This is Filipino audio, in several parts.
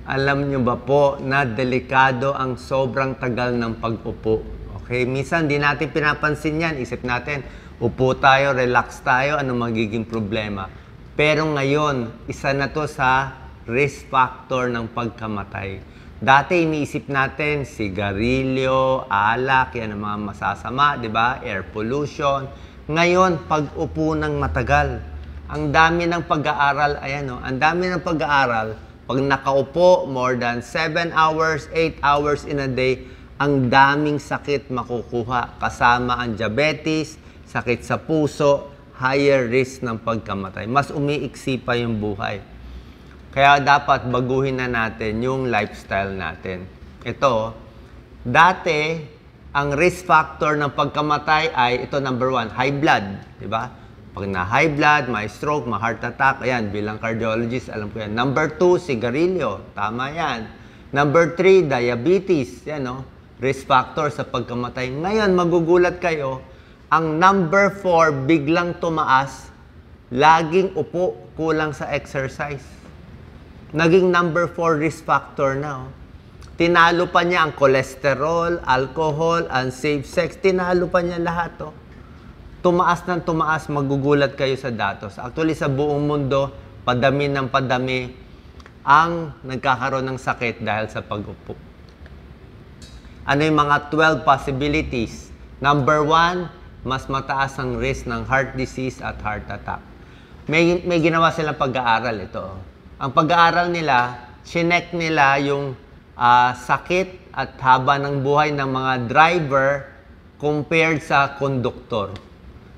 Alam nyo ba po na delikado ang sobrang tagal ng pag-upo? Okay, minsan di natin pinapansin yan. Isip natin, upo tayo, relax tayo, ano magiging problema? Pero ngayon, isa na to sa risk factor ng pagkamatay. Dati iniisip natin, sigarilyo, alak, yan ang mga masasama, di ba? Air pollution. Ngayon, pag-upo ng matagal. Ang dami ng pag-aaral, ayan o, ang dami ng pag-aaral. Pag nakaupo, more than 7 hours, 8 hours in a day, ang daming sakit makukuha. Kasama ang diabetes, sakit sa puso, higher risk ng pagkamatay. Mas umiiksi pa yung buhay. Kaya dapat baguhin na natin yung lifestyle natin. Ito, dati, ang risk factor ng pagkamatay ay, ito number 1, high blood. Diba? Pag na high blood, may stroke, may heart attack, ayan, bilang cardiologist, alam ko yan. Number 2, sigarilyo. Tama yan. Number 3, diabetes. Yan, no? Risk factor sa pagkamatay. Ngayon, magugulat kayo, ang number 4, biglang tumaas, laging upo, kulang sa exercise. Naging number 4 risk factor na. Oh. Tinalo pa niya ang cholesterol, alcohol, unsafe sex. Tinalo pa niya lahat. Oh. Tumaas ng tumaas, magugulat kayo sa datos. Actually, sa buong mundo, padami ng padami ang nagkakaroon ng sakit dahil sa pag-upo. Ano yung mga 12 possibilities? Number 1, mas mataas ang risk ng heart disease at heart attack. May ginawa silang pag-aaral ito. Ang pag-aaral nila, chinek nila yung sakit at haba ng buhay ng mga driver compared sa konduktor.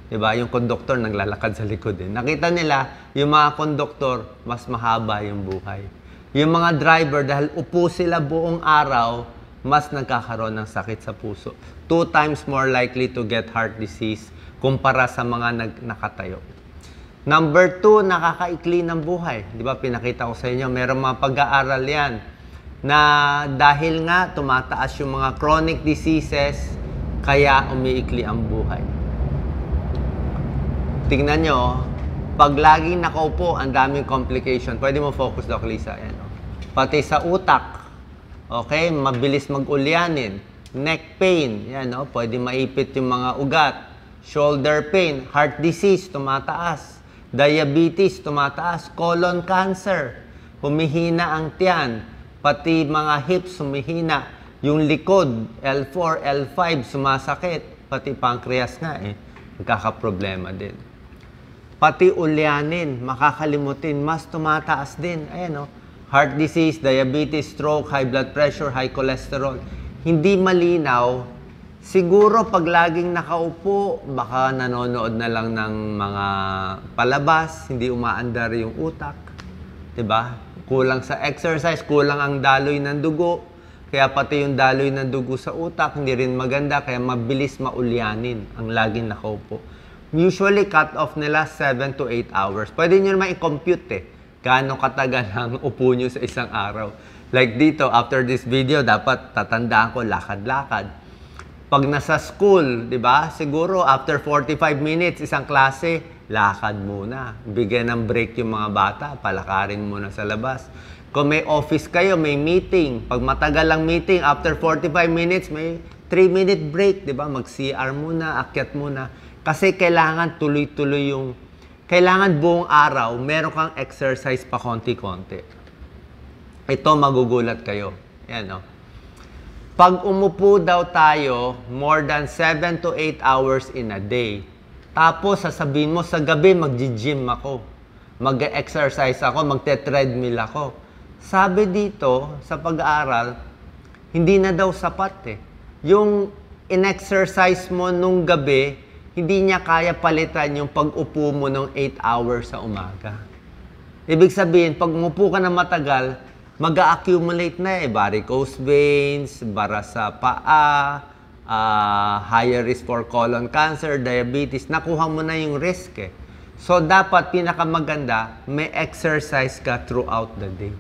Diba? Yung konduktor naglalakad sa likod. Nakita nila, yung mga konduktor, mas mahaba yung buhay. Yung mga driver, dahil upo sila buong araw, mas nagkakaroon ng sakit sa puso. 2 times more likely to get heart disease kumpara sa mga nakatayo. Number 2, nakakaikli ng buhay. Diba? Pinakita ko sa inyo, mayroong mga pag-aaral yan na dahil nga tumataas yung mga chronic diseases, kaya umiikli ang buhay. Tingnan nyo, pag laging nakaupo, ang daming complication. Pwede mo focus, Doc Lisa. Ayan, oh. Pati sa utak, okay, mabilis mag-ulyanin. Neck pain, yan, oh. Pwede maipit yung mga ugat. Shoulder pain, heart disease, tumataas. Diabetes, tumataas. Colon cancer, humihina ang tiyan. Pati mga hips, humihina. Yung likod, L4, L5, sumasakit. Pati pancreas nga, nagkakaproblema din. Pati ulyanin, makakalimutin, mas tumataas din. Ayan, oh. Heart disease, diabetes, stroke, high blood pressure, high cholesterol. Hindi malinaw. Siguro pag laging nakaupo, baka nanonood na lang ng mga palabas, hindi umaandar yung utak. Diba? Kulang sa exercise, kulang ang daloy ng dugo. Kaya pati yung daloy ng dugo sa utak, hindi rin maganda, kaya mabilis maulyanin ang laging nakaupo. Usually, cut-off nila 7 to 8 hours. Pwede nyo naman i-compute gaano katagal ang upo nyo sa isang araw. Like dito, after this video, dapat tatandaan ko lakad-lakad. Pag nasa school, di ba? Siguro, after 45 minutes, isang klase, lakad muna. Bigyan ng break yung mga bata, palakarin muna sa labas. Kung may office kayo, may meeting. Pag matagal ang meeting, after 45 minutes, may 3-minute break, di ba? Mag-CR muna, akyat muna. Kasi kailangan tuloy-tuloy yung, kailangan buong araw, meron kang exercise pa konti-konti. Ito, magugulat kayo. Yan, no? Pag umupo daw tayo, more than 7 to 8 hours in a day, tapos sasabihin mo, sa gabi mag-gym ako, mag-exercise ako, magte-treadmill ako. Sabi dito, sa pag-aaral, hindi na daw sapat Yung in-exercise mo nung gabi, hindi niya kaya palitan yung pag-upo mo ng 8 hours sa umaga. Ibig sabihin, pag umupo ka na matagal, mag-a-accumulate na varicose veins, bara sa paa, higher risk for colon cancer, diabetes, nakuha mo na yung risk So, dapat pinakamaganda, may exercise ka throughout the day.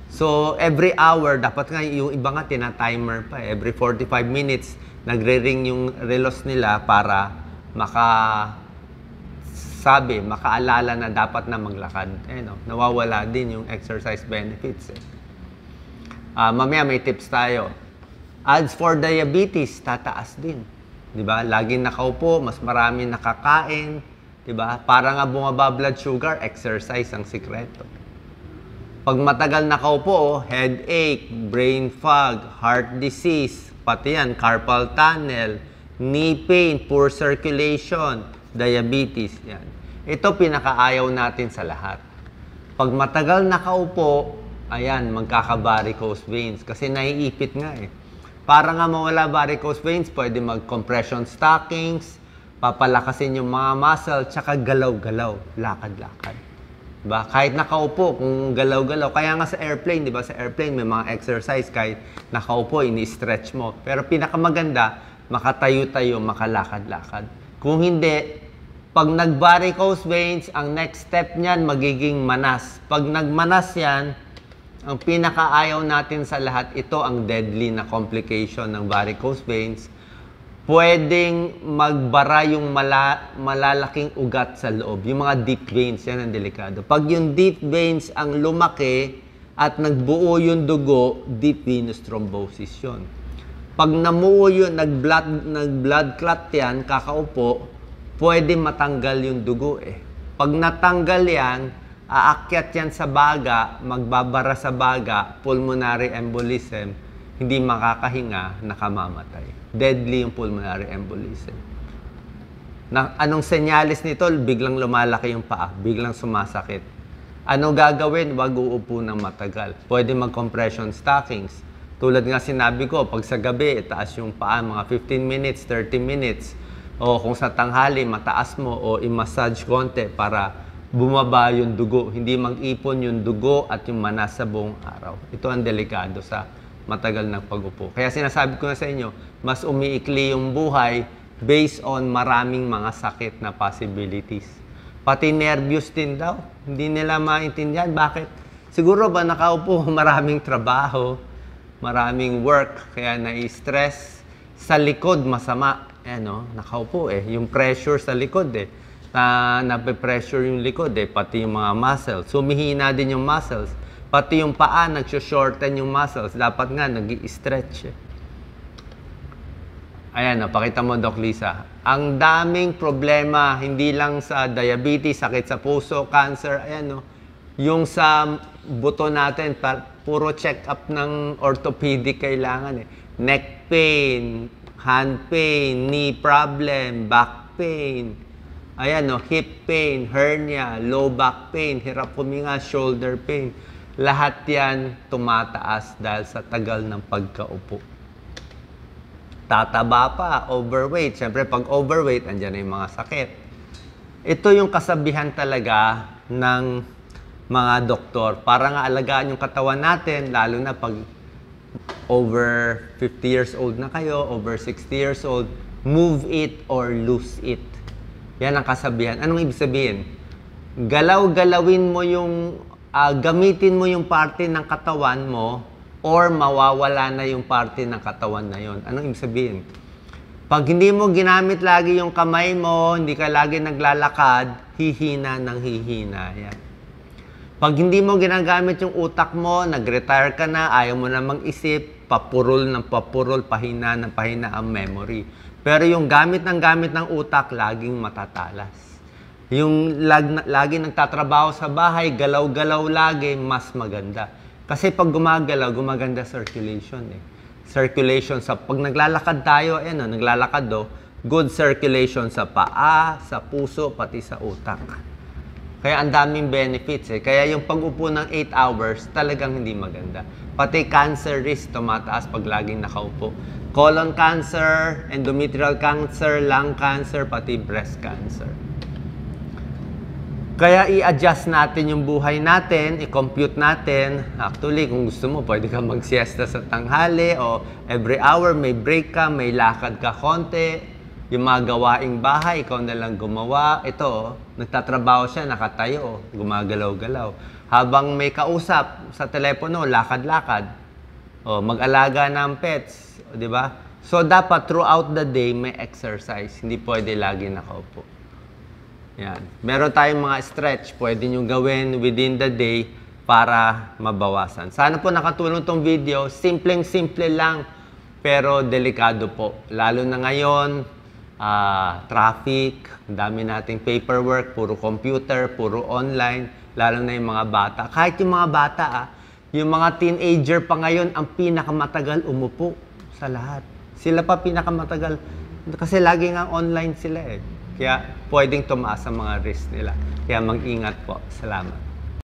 So, every hour, dapat nga yung iba nga tina-timer pa Every 45 minutes, nagre-ring yung relos nila para makaalala na dapat na maglakad. Nawawala din yung exercise benefits Mamaya may tips tayo. Odds for diabetes, tataas din. Diba? Laging nakaupo, mas marami nakakain. Diba? Para nga bumaba blood sugar, exercise ang sikreto. Pag matagal nakaupo, headache, brain fog, heart disease, pati yan, carpal tunnel, knee pain, poor circulation, diabetes, yan. Ito pinakaayaw natin sa lahat. Pag matagal nakaupo, ayan, magkaka-varicose veins kasi naiipit nga eh. Para nga mawala varicose veins, pwede mag-compression stockings, papalakasin yung mga muscle, tsaka galaw-galaw, lakad-lakad. Diba? Kahit nakaupo, kung galaw-galaw, kaya nga sa airplane, diba? Sa airplane may mga exercise kahit nakaupo, ini-stretch mo. Pero pinakamaganda, makatayo-tayo, makalakad-lakad. Kung hindi, pag nag-varicose veins, ang next step niyan magiging manas. Pag nagmanas yan, ang pinakaayaw natin sa lahat, ito ang deadly na complication ng varicose veins. Pwedeng magbara yung malalaking ugat sa loob. Yung mga deep veins, yan ang delikado. Pag yung deep veins ang lumaki at nagbuo yung dugo, deep venous thrombosis yun. Pag namuo yun, nag-blood clot yan, kakaupo, pwede matanggal yung dugo eh. Pag natanggal yan, aakyat yan sa baga, magbabara sa baga, pulmonary embolism, hindi makakahinga, nakamamatay. Deadly yung pulmonary embolism. Anong senyalis nito? Biglang lumalaki yung paa, biglang sumasakit. Ano gagawin? Wag uupo ng matagal. Pwede mag-compression stockings. Tulad nga sinabi ko, pag sa gabi, itaas yung paa, mga 15 minutes, 30 minutes. O kung sa tanghali, mataas mo o i-massage konti para bumaba yung dugo, hindi mag-ipon yung dugo at yung manas sa buong araw. Ito ang delikado sa matagal na pag-upo. Kaya sinasabi ko na sa inyo, mas umiikli yung buhay based on maraming mga sakit na possibilities. Pati nervous din daw. Hindi nila maintindihan. Bakit? Siguro ba nakaupo, maraming trabaho, maraming work, kaya nai-stress. Sa likod, masama. Nakaupo eh. Yung pressure sa likod eh. Nape-pressure yung likod eh, pati yung mga muscles. Sumihina din yung muscles. Pati yung paa, nagsho-shorten yung muscles. Dapat nga, nag-i-stretch eh. Ayan, pakita mo, Doc Lisa. Ang daming problema, hindi lang sa diabetes, sakit sa puso, cancer, ayan yung sa buto natin, puro check-up ng orthopedic kailangan eh. Neck pain, hand pain, knee problem, back pain, ayan hip pain, hernia, low back pain, hirap huminga, shoulder pain. Lahat yan tumataas dahil sa tagal ng pagkaupo. Tataba pa, overweight. Siyempre, pag overweight, andyan na yung mga sakit. Ito yung kasabihan talaga ng mga doktor. Para nga alagaan yung katawan natin, lalo na pag over 50 years old na kayo, over 60 years old, move it or lose it. Yan ang kasabihan. Anong ibig sabihin? Galaw-galawin mo yung, gamitin mo yung parte ng katawan mo or mawawala na yung parte ng katawan na yon. Anong ibig sabihin? Pag hindi mo ginamit lagi yung kamay mo, hindi ka lagi naglalakad, hihina ng hihina. Yan. Pag hindi mo ginagamit yung utak mo, nag-retire ka na, ayaw mo na mag-isip, papurol ng papurol, pahina ng pahina ang memory. Pero yung gamit ng utak, laging matatalas. Yung lagi nagtatrabaho sa bahay, galaw-galaw lagi, mas maganda. Kasi pag gumagalaw, gumaganda circulation eh. Circulation pag naglalakad tayo, naglalakad good circulation sa paa, sa puso, pati sa utak. Kaya ang daming benefits eh. Kaya yung pag-upo ng 8 hours, talagang hindi maganda. Pati cancer risk tumataas pag laging nakaupo. Colon cancer, endometrial cancer, lung cancer, pati breast cancer. Kaya i-adjust natin yung buhay natin, i-compute natin. Actually, kung gusto mo, pwede ka mag-siesta sa tanghali o every hour may break ka, may lakad ka konti. Yung mga gawaing bahay, ikaw na lang gumawa. Ito, nagtatrabaho siya, nakatayo, gumagalaw-galaw. Habang may kausap sa telepono, lakad-lakad. Mag-alaga ng pets, di ba? So, dapat throughout the day, may exercise. Hindi pwede lagi nakaupo. Yan. Meron tayong mga stretch, pwede nyo gawin within the day para mabawasan. Sana po nakatulong tong video. Simpleng-simple lang, pero delikado po. Lalo na ngayon, traffic, dami nating paperwork, puro computer, puro online, lalo na yung mga bata. Kahit yung mga bata, yung mga teenager pa ngayon, ang pinakamatagal umupo sa lahat. Sila pa pinakamatagal. Kasi lagi nga online sila eh. Kaya pwedeng tumaas ang mga risk nila. Kaya mag-ingat po. Salamat.